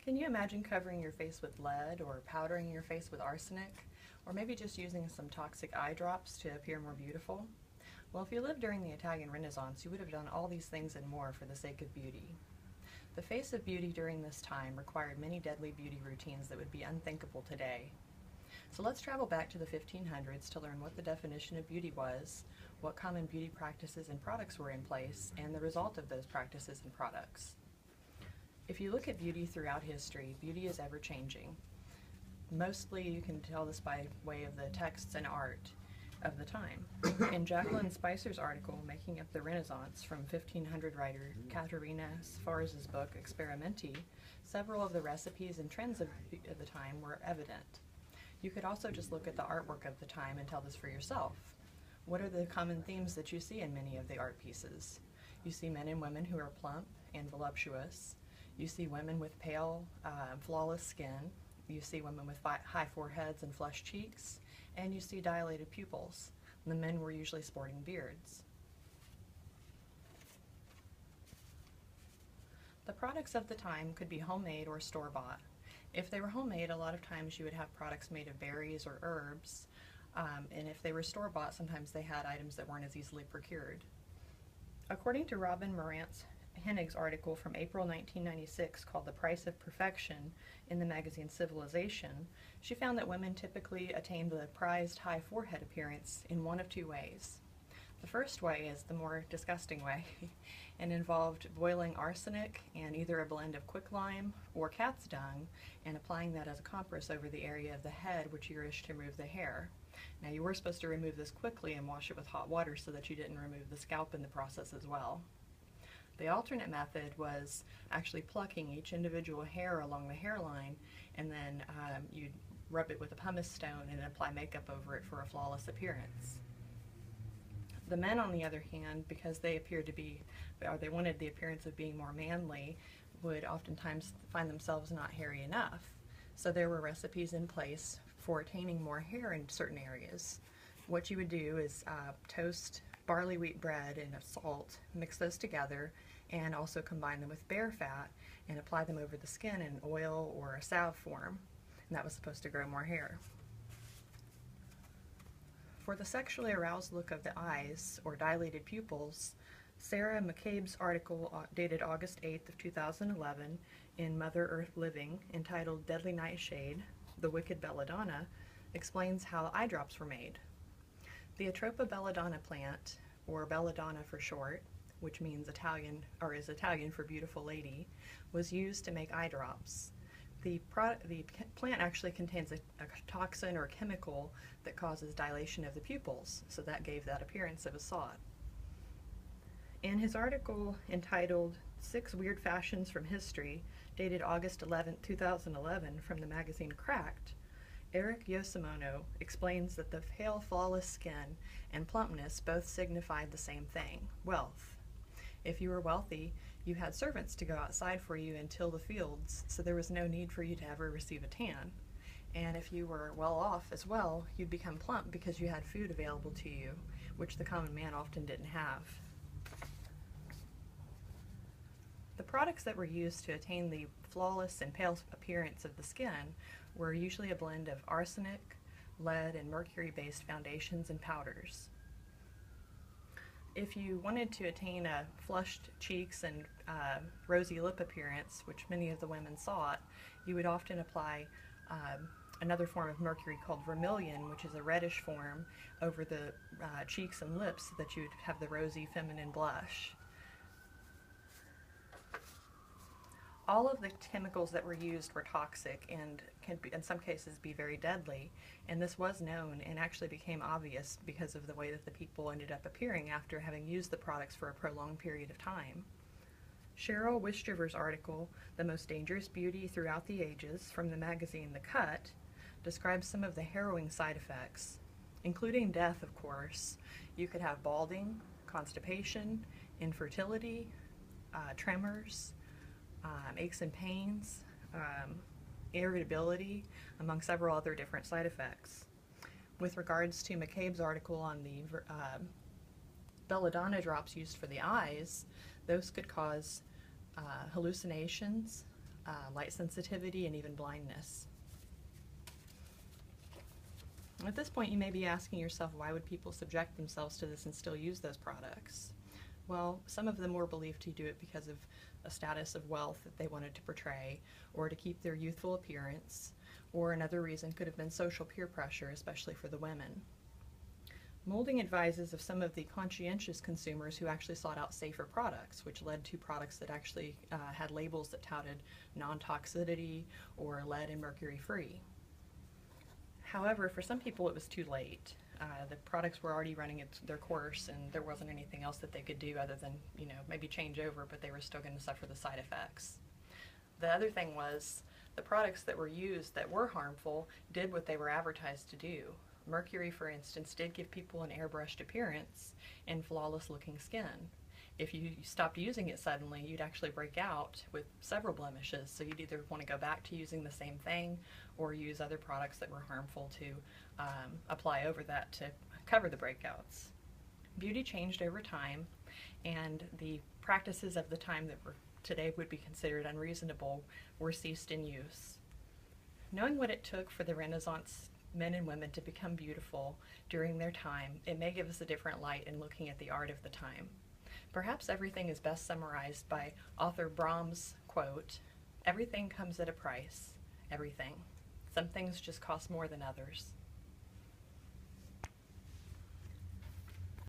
Can you imagine covering your face with lead or powdering your face with arsenic? Or maybe just using some toxic eye drops to appear more beautiful? Well, if you lived during the Italian Renaissance, you would have done all these things and more for the sake of beauty. The face of beauty during this time required many deadly beauty routines that would be unthinkable today. So let's travel back to the 1500s to learn what the definition of beauty was, what common beauty practices and products were in place, and the result of those practices and products. If you look at beauty throughout history, beauty is ever changing. Mostly you can tell this by way of the texts and art of the time. In Jacqueline Spicer's article, Making Up the Renaissance, from 1500 writer Caterina Sforza's book, Experimenti, several of the recipes and trends of the time were evident. You could also just look at the artwork of the time and tell this for yourself. What are the common themes that you see in many of the art pieces? You see men and women who are plump and voluptuous. You see women with pale, flawless skin. You see women with high foreheads and flushed cheeks. And you see dilated pupils. The men were usually sporting beards. The products of the time could be homemade or store-bought. If they were homemade, a lot of times you would have products made of berries or herbs, and if they were store-bought, sometimes they had items that weren't as easily procured. According to Robin Marantz Henig's article from April 1996 called The Price of Perfection in the magazine Civilization, she found that women typically attained the prized high forehead appearance in one of two ways. The first way is the more disgusting way and involved boiling arsenic and either a blend of quicklime or cat's dung and applying that as a compress over the area of the head which you wish to remove the hair. Now you were supposed to remove this quickly and wash it with hot water so that you didn't remove the scalp in the process as well. The alternate method was actually plucking each individual hair along the hairline, and then you'd rub it with a pumice stone and apply makeup over it for a flawless appearance. The men, on the other hand, because they appeared to be, or they wanted the appearance of being more manly, would oftentimes find themselves not hairy enough. So there were recipes in place for attaining more hair in certain areas. What you would do is toast barley wheat bread and salt, mix those together, and also combine them with bear fat and apply them over the skin in oil or a salve form. And that was supposed to grow more hair. For the sexually aroused look of the eyes, or dilated pupils, Sarah McCabe's article dated August 8th of 2011 in Mother Earth Living, entitled Deadly Nightshade, The Wicked Belladonna, explains how eye drops were made. The Atropa belladonna plant, or belladonna for short, which means Italian, or is Italian for beautiful lady, was used to make eye drops. The plant actually contains a toxin or chemical that causes dilation of the pupils, so that gave that appearance of a sod. In his article entitled 6 Weird Fashions from History, dated August 11, 2011, from the magazine Cracked, Eric Yoshimono explains that the pale, flawless skin and plumpness both signified the same thing: wealth. If you were wealthy, you had servants to go outside for you and till the fields, so there was no need for you to ever receive a tan. And if you were well off as well, you'd become plump because you had food available to you, which the common man often didn't have. The products that were used to attain the flawless and pale appearance of the skin were usually a blend of arsenic, lead, and mercury-based foundations and powders. If you wanted to attain a flushed cheeks and rosy lip appearance, which many of the women sought, you would often apply another form of mercury called vermilion, which is a reddish form, over the cheeks and lips so that you'd have the rosy feminine blush. All of the chemicals that were used were toxic and can, in some cases, be very deadly, and this was known and actually became obvious because of the way that the people ended up appearing after having used the products for a prolonged period of time. Cheryl Wistrover's article, The Most Dangerous Beauty Throughout the Ages, from the magazine The Cut, describes some of the harrowing side effects, including death, of course. You could have balding, constipation, infertility, tremors, aches and pains, irritability, among several other different side effects. With regards to McCabe's article on the belladonna drops used for the eyes, those could cause hallucinations, light sensitivity, and even blindness. At this point, you may be asking yourself, why would people subject themselves to this and still use those products? Well, some of them were believed to do it because of a status of wealth that they wanted to portray, or to keep their youthful appearance, or another reason could have been social peer pressure, especially for the women. Molding advises of some of the conscientious consumers who actually sought out safer products, which led to products that actually had labels that touted non-toxicity or lead and mercury free. However, for some people it was too late. The products were already running their course, and there wasn't anything else that they could do other than, maybe change over, but they were still going to suffer the side effects. The other thing was, the products that were used that were harmful did what they were advertised to do. Mercury, for instance, did give people an airbrushed appearance and flawless looking skin. If you stopped using it suddenly, you'd actually break out with several blemishes, so you'd either want to go back to using the same thing or use other products that were harmful to apply over that to cover the breakouts. Beauty changed over time, and the practices of the time that were today would be considered unreasonable were ceased in use. Knowing what it took for the Renaissance men and women to become beautiful during their time, it may give us a different light in looking at the art of the time. Perhaps everything is best summarized by author Brahms' quote, "Everything comes at a price, everything. Some things just cost more than others."